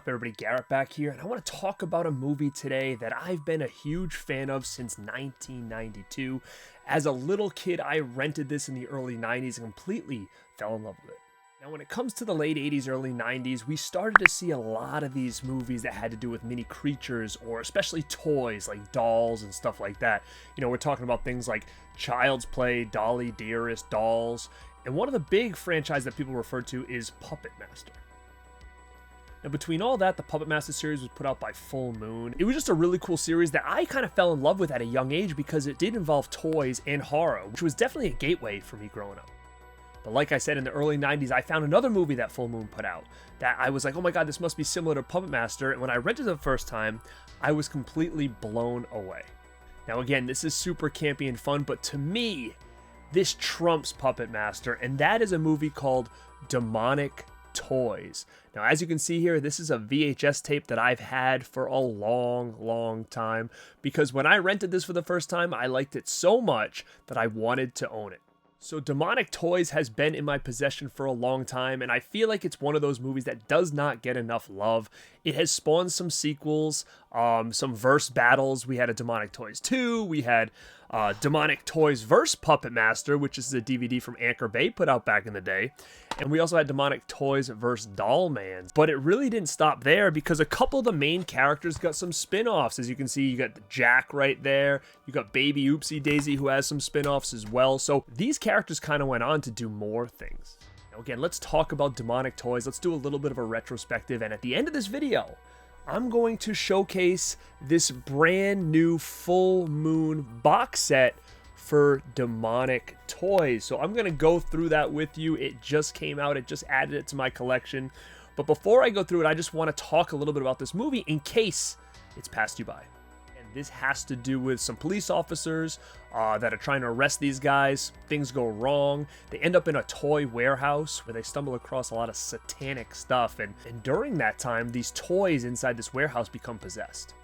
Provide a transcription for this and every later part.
up, everybody? Garrett back here, and I want to talk about a movie today that I've been a huge fan of since 1992. As a little kid, I rented this in the early 90s and completely fell in love with it. Now, when it comes to the late 80s, early 90s, we started to see a lot of these movies that had to do with mini creatures, or especially toys like dolls and stuff like that. You know, we're talking about things like Child's Play, Dolly Dearest, Dolls, and one of the big franchises that people refer to is Puppet Master. Now, between all that, the Puppet Master series was put out by Full Moon. It was just a really cool series that I kind of fell in love with at a young age because it did involve toys and horror, which was definitely a gateway for me growing up. But like I said, in the early 90s, I found another movie that Full Moon put out that I was like, oh my god, this must be similar to Puppet Master. And when I rented it the first time, I was completely blown away. Now again, this is super campy and fun, but to me, this trumps Puppet Master, and that is a movie called Demonic Toys. Now, as you can see here, this is a VHS tape that I've had for a long time, because when I rented this for the first time, I liked it so much that I wanted to own it. So Demonic Toys has been in my possession for a long time, and I feel like it's one of those movies that does not get enough love. It has spawned some sequels, some verse battles. We had a Demonic Toys 2, we had Demonic Toys vs. Puppet Master, which is a DVD from Anchor Bay put out back in the day. And we also had Demonic Toys vs. Dollman. But it really didn't stop there, because a couple of the main characters got some spin-offs. As you can see, you got Jack right there. You got Baby Oopsie Daisy, who has some spin-offs as well. So these characters kind of went on to do more things. Now again, let's talk about Demonic Toys. Let's do a little bit of a retrospective. And at the end of this video, I'm going to showcase this brand new Full Moon box set for Demonic Toys. So I'm going to go through that with you. It just came out. It just added it to my collection. But before I go through it, I just want to talk a little bit about this movie in case it's passed you by. And this has to do with some police officers that are trying to arrest these guys. Things go wrong. They end up in a toy warehouse where they stumble across a lot of satanic stuff. And during that time, these toys inside this warehouse become possessed.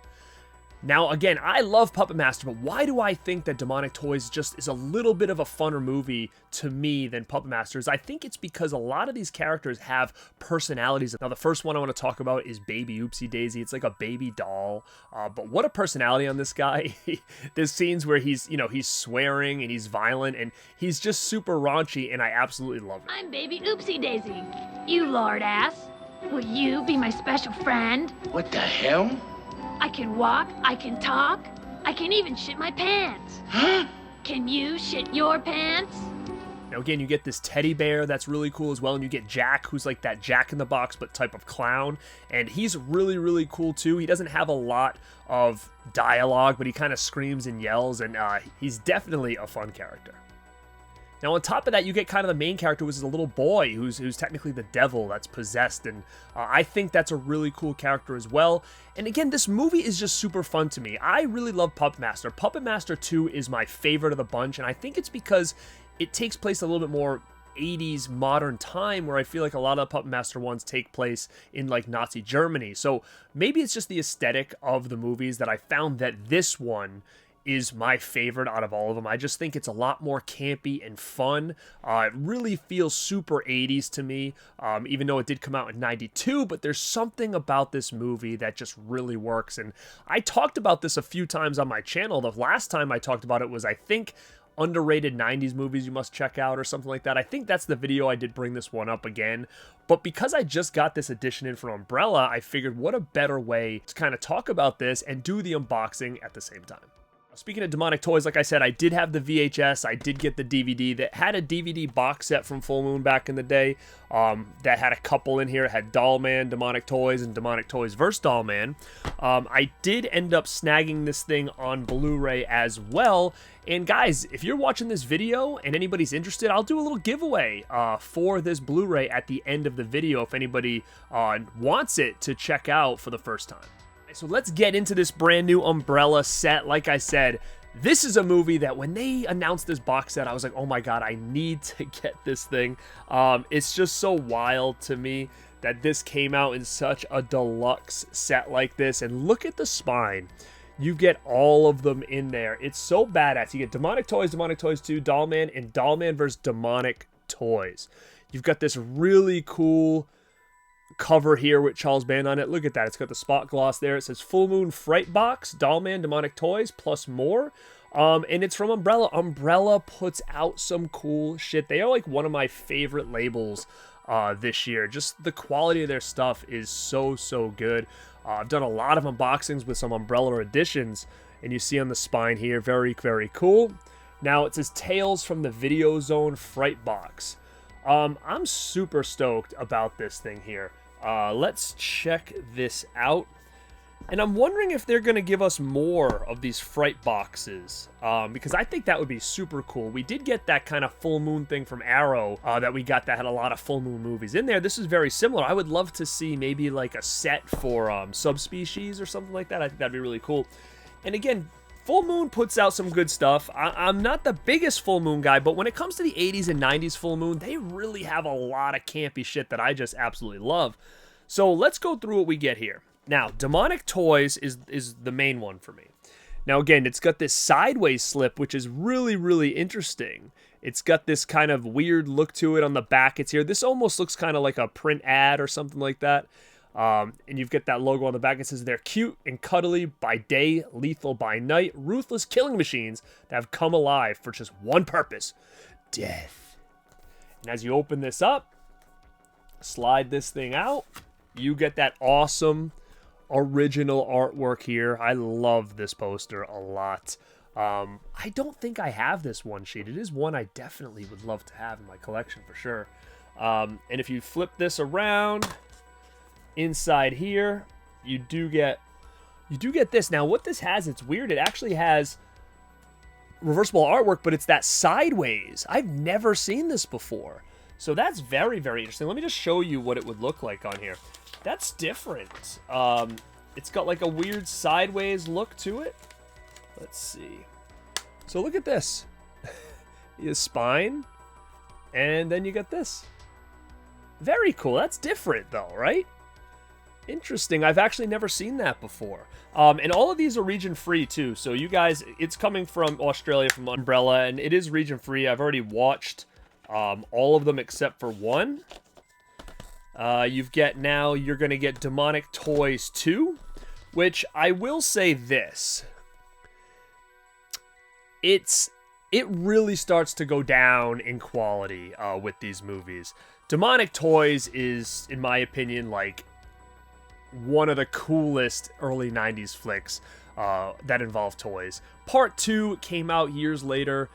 Now, again, I love Puppet Master, but why do I think that Demonic Toys just is a little bit of a funner movie to me than Puppet Master? I think it's because a lot of these characters have personalities. Now, the first one I want to talk about is Baby Oopsie Daisy. It's like a baby doll, but what a personality on this guy. There's scenes where he's swearing and he's violent and he's just super raunchy, and I absolutely love it. I'm Baby Oopsie Daisy. You lard ass. Will you be my special friend? What the hell? I can walk, I can talk, I can even shit my pants. Huh? Can you shit your pants? Now again, you get this teddy bear that's really cool as well, and you get Jack, who's like that Jack in the Box but type of clown, and he's really cool too. He doesn't have a lot of dialogue, but he kind of screams and yells, and he's definitely a fun character. Now, on top of that, you get kind of the main character, which is a little boy who's technically the devil that's possessed, and I think that's a really cool character as well. And again, this movie is just super fun to me. I really love Puppet Master. Puppet Master 2 is my favorite of the bunch, and I think it's because it takes place a little bit more 80s modern time, where I feel like a lot of the Puppet Master ones take place in like Nazi Germany. So maybe it's just the aesthetic of the movies that I found that this one is my favorite out of all of them. I just think it's a lot more campy and fun. It really feels super 80s to me, even though it did come out in 92, but there's something about this movie that just really works. And I talked about this a few times on my channel. The last time I talked about it was, I think, underrated 90s movies you must check out or something like that. I think that's the video I did bring this one up again. But because I just got this edition in from Umbrella, I figured what a better way to kind of talk about this and do the unboxing at the same time. Speaking of Demonic Toys, like I said, I did have the VHS, I did get the DVD that had a DVD box set from Full Moon back in the day that had a couple in here. It had Dollman, Demonic Toys, and Demonic Toys vs. Dollman. I did end up snagging this thing on Blu-ray as well. And guys, if you're watching this video and anybody's interested, I'll do a little giveaway for this Blu-ray at the end of the video if anybody wants it to check out for the first time. So let's get into this brand new Umbrella set. Like I said, this is a movie that when they announced this box set, I was like, oh my god, I need to get this thing. It's just so wild to me that this came out in such a deluxe set like this. And look at the spine. You get all of them in there. It's so badass. You get Demonic Toys 2, Dollman, and Dollman vs. Demonic Toys. You've got this really cool cover here with Charles Band on it. Look at that. It's got the spot gloss there. It says Full Moon Fright Box, Dollman, Demonic Toys, plus more. And it's from Umbrella. Umbrella puts out some cool shit. They are like one of my favorite labels this year. Just the quality of their stuff is so, so good. I've done a lot of unboxings with some Umbrella editions, and you see on the spine here, very, very cool. Now, it says Tales from the Video Zone Fright Box. I'm super stoked about this thing here. Let's check this out. And I'm wondering if they're going to give us more of these Fright boxes, because I think that would be super cool. We did get that kind of full moon thing from Arrow that we got that had a lot of full moon movies in there. This is very similar. I would love to see maybe like a set for Subspecies or something like that. I think that'd be really cool. And again, Full Moon puts out some good stuff. I'm not the biggest Full Moon guy, but when it comes to the 80s and 90s Full Moon, they really have a lot of campy shit that I just absolutely love. So let's go through what we get here. Now, Demonic Toys is the main one for me. Now, again, it's got this sideways slip, which is really, really interesting. It's got this kind of weird look to it on the back. It's here. This almost looks kind of like a print ad or something like that. And you've got that logo on the back. It says they're cute and cuddly by day, lethal by night, ruthless killing machines that have come alive for just one purpose: death. And as you open this up, slide this thing out, you get that awesome original artwork here. I love this poster a lot. I don't think I have this one sheet. It is one I definitely would love to have in my collection for sure. And if you flip this around, inside here, you do get this. Now, what this has, it's weird. It actually has reversible artwork, but it's that sideways. I've never seen this before. So that's very, very interesting. Let me just show you what it would look like on here. That's different. It's got like a weird sideways look to it. Let's see. So look at this. Your spine. And then you got this. Very cool. That's different though, right? Interesting. I've actually never seen that before. And all of these are region free too. So you guys, it's coming from Australia, from Umbrella, and it is region free. I've already watched all of them except for one. You're going to get Demonic Toys 2, which I will say this. It really starts to go down in quality with these movies. Demonic Toys is, in my opinion, like one of the coolest early 90s flicks that involve toys. Part 2 came out years later.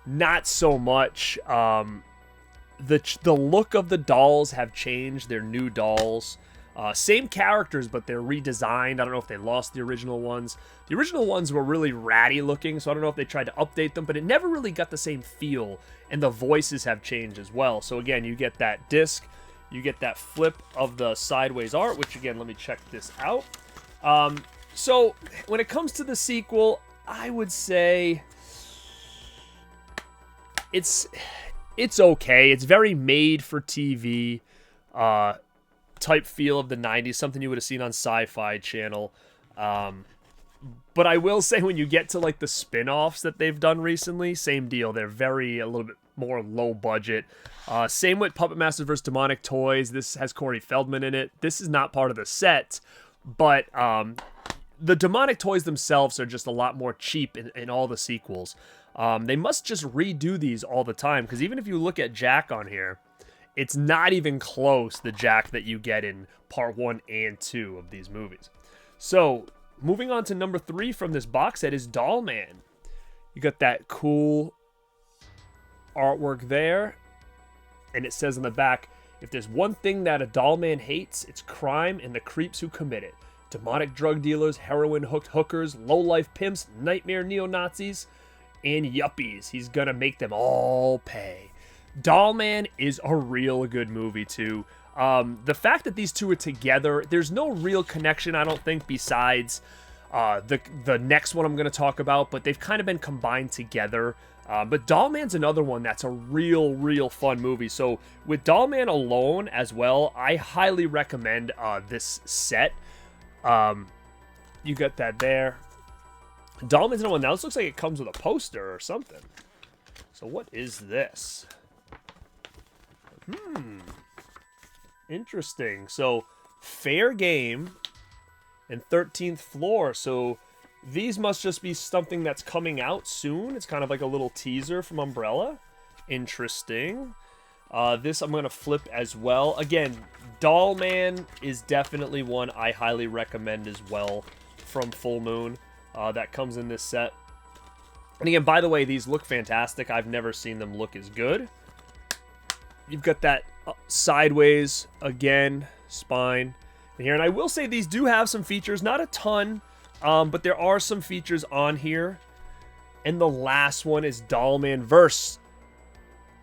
Not so much. The look of the dolls have changed. They're new dolls. Same characters, but they're redesigned. I don't know if they lost the original ones. The original ones were really ratty looking, so I don't know if they tried to update them, but it never really got the same feel, and the voices have changed as well. So again, you get that disc, you get that flip of the sideways art, which again, let me check this out. So when it comes to the sequel, I would say it's okay. It's very made for TV type feel of the 90s, something you would have seen on Sci-Fi Channel. But I will say, when you get to like the spin-offs that they've done recently, same deal. They're a little bit more low budget. Same with Puppet Masters vs. Demonic Toys. This has Corey Feldman in it. This is not part of the set, but the Demonic Toys themselves are just a lot more cheap in all the sequels. They must just redo these all the time, because even if you look at Jack on here, it's not even close, the Jack that you get in part 1 and 2 of these movies. So, moving on to number 3 from this box set is Dollman. You got that cool artwork there, and it says on the back, if there's one thing that a Dollman hates, it's crime and the creeps who commit it. Demonic drug dealers, heroin-hooked hookers, low-life pimps, nightmare neo-Nazis, and yuppies. He's gonna make them all pay. Dollman is a real good movie too. The fact that these two are together, there's no real connection, I don't think, besides the next one I'm going to talk about, but they've kind of been combined together. But Dollman's another one that's a real fun movie. So with Dollman alone as well, I highly recommend this set. You got that there. Dollman's another one. Now this looks like it comes with a poster or something. So what is this? Interesting. So Fair Game, and 13th Floor. So these must just be something that's coming out soon. It's kind of like a little teaser from Umbrella. Interesting. This I'm going to flip as well. Again, Dollman is definitely one I highly recommend as well from Full Moon. That comes in this set. And again, by the way, these look fantastic. I've never seen them look as good. You've got that sideways, again, spine here. And I will say these do have some features. Not a ton, but there are some features on here. And the last one is Dollman vs.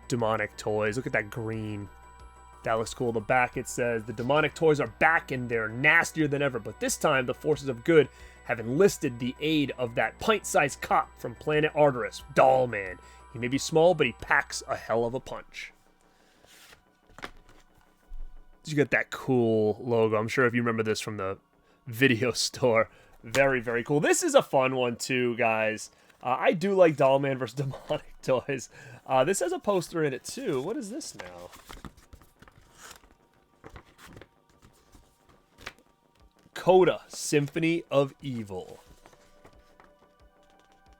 Demonic Toys. Look at that green. That looks cool. The back, it says, the demonic toys are back and they're nastier than ever. But this time, the forces of good have enlisted the aid of that pint-sized cop from planet Arteris, Dollman. He may be small, but he packs a hell of a punch. You got that cool logo. I'm sure if you remember this from the video store. Very, very cool. This is a fun one too, guys. I do like Dollman vs. Demonic Toys. This has a poster in it too. What is this now? Coda, Symphony of Evil.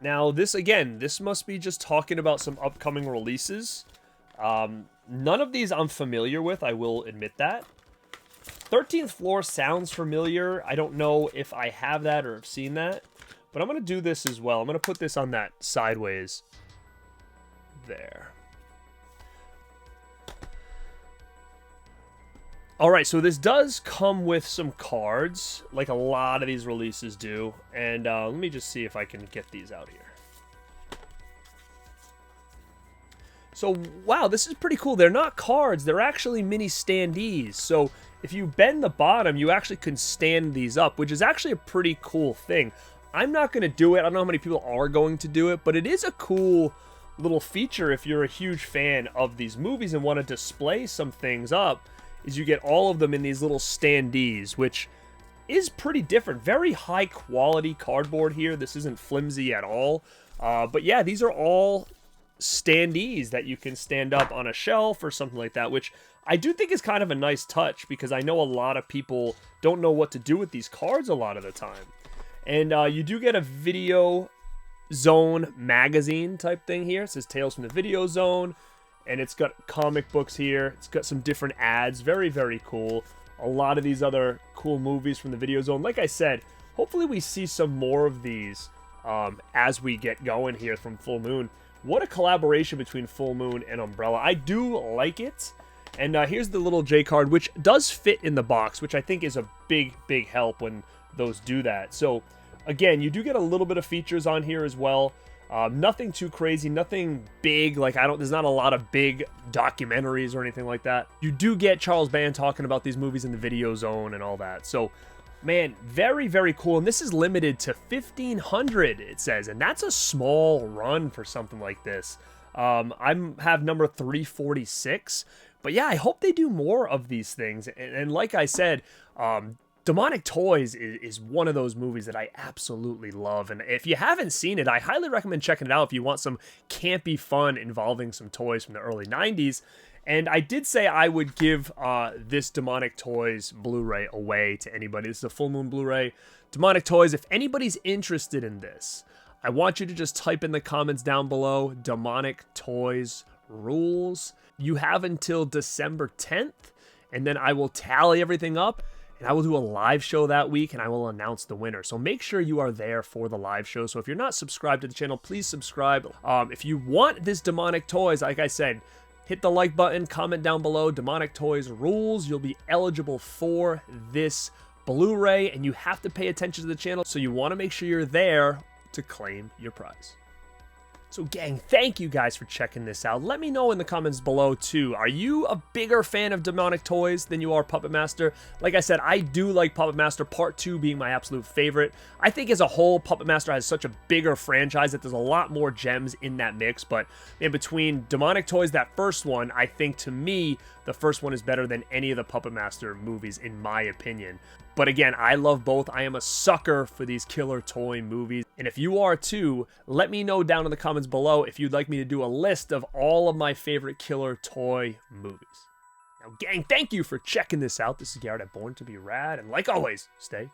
Now, this, again, this must be just talking about some upcoming releases. None of these I'm familiar with, I will admit that. 13th Floor sounds familiar. I don't know if I have that or have seen that. But I'm going to do this as well. I'm going to put this on that sideways. There. Alright, so this does come with some cards, like a lot of these releases do. And let me just see if I can get these out here. So, wow, this is pretty cool. They're not cards, they're actually mini standees. So, if you bend the bottom, you actually can stand these up, which is actually a pretty cool thing. I'm not going to do it. I don't know how many people are going to do it, but it is a cool little feature if you're a huge fan of these movies and want to display some things up, is you get all of them in these little standees, which is pretty different. Very high quality cardboard here. This isn't flimsy at all. But yeah, these are all standees that you can stand up on a shelf or something like that, which I do think is kind of a nice touch because I know a lot of people don't know what to do with these cards a lot of the time. And you do get a Video Zone magazine type thing here. It says Tales from the Video Zone. And it's got comic books here. It's got some different ads. Very, very cool. A lot of these other cool movies from the Video Zone. Like I said, hopefully we see some more of these as we get going here from Full Moon. What a collaboration between Full Moon and Umbrella. I do like it. And here's the little J card, which does fit in the box, which I think is a big, big help when those do that. So, again, you do get a little bit of features on here as well. Nothing too crazy, nothing big, like there's not a lot of big documentaries or anything like that. You do get Charles Band talking about these movies in the Video Zone and all that. So, man, very, very cool. And this is limited to 1,500, it says, and that's a small run for something like this. I have number 346, but yeah, I hope they do more of these things. And like I said, Demonic Toys is one of those movies that I absolutely love. And if you haven't seen it, I highly recommend checking it out if you want some campy fun involving some toys from the early 90s. And I did say I would give this Demonic Toys Blu-ray away to anybody. This is a Full Moon Blu-ray. Demonic Toys, if anybody's interested in this, I want you to just type in the comments down below, Demonic Toys rules. You have until December 10th, and then I will tally everything up. And I will do a live show that week, and I will announce the winner. So make sure you are there for the live show. So if you're not subscribed to the channel, please subscribe. If you want this Demonic Toys, like I said, hit the like button, comment down below, Demonic Toys rules. You'll be eligible for this Blu-ray, and you have to pay attention to the channel. So you want to make sure you're there to claim your prize. So gang, thank you guys for checking this out. Let me know in the comments below too. Are you a bigger fan of Demonic Toys than you are Puppet Master? Like I said, I do like Puppet Master, Part 2 being my absolute favorite. I think as a whole, Puppet Master has such a bigger franchise that there's a lot more gems in that mix. But in between Demonic Toys, that first one, I think to me, the first one is better than any of the Puppet Master movies in my opinion. But again, I love both. I am a sucker for these killer toy movies. And if you are too, let me know down in the comments below if you'd like me to do a list of all of my favorite killer toy movies. Now, gang, thank you for checking this out. This is Garrett at Born to Be Rad, and like always, stay